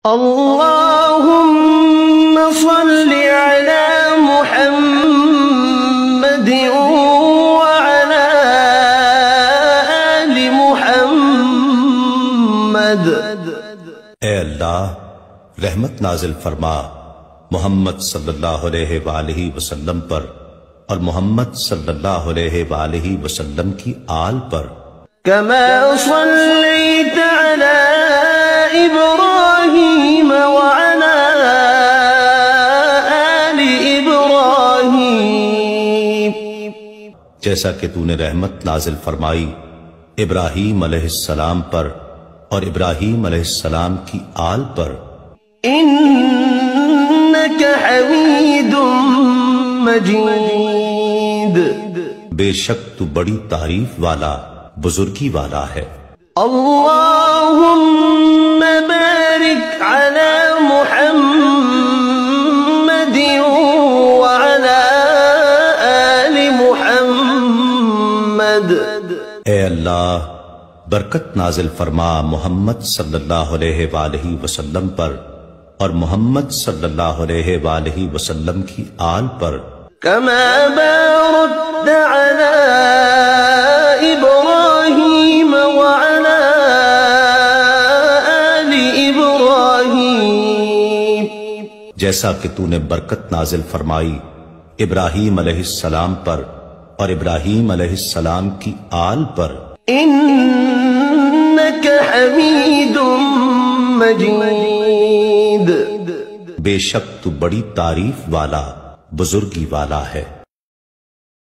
اللهم صل على محمد وعلى آل محمد۔ اے اللہ رحمت نازل فرما محمد صلی اللہ علیہ وآلہ وسلم پر اور محمد صلی اللہ علیہ وآلہ وسلم کی آل پر۔ كما صليت على إبراهيم وعلى آل إبراهيم، جیسا کہ تو نے رحمت نازل فرمائی ابراہیم علیہ السلام پر اور ابراہیم علیہ السلام کی آل پر۔ إنك حميد مجيد، بے شک تو بڑی تعریف والا بزرگی والا ہے۔ اللهم بارك على محمد وعلى آل محمد۔ اے اللہ برکت نازل فرما محمد صلی اللہ علیہ وآلہ وسلم پر اور محمد صلی اللہ علیہ وآلہ وسلم کی آل پر۔ كما باركت على إبراهيم وعلى آل إبراهيم، جیسا کہ تو نے برکت نازل فرمائی ابراہیم علیہ السلام پر اور ابراہیم علیہ السلام کی آل پر۔ إنك حميد مجيد، بے شک تو بڑی تعریف والا بزرگی والا ہے۔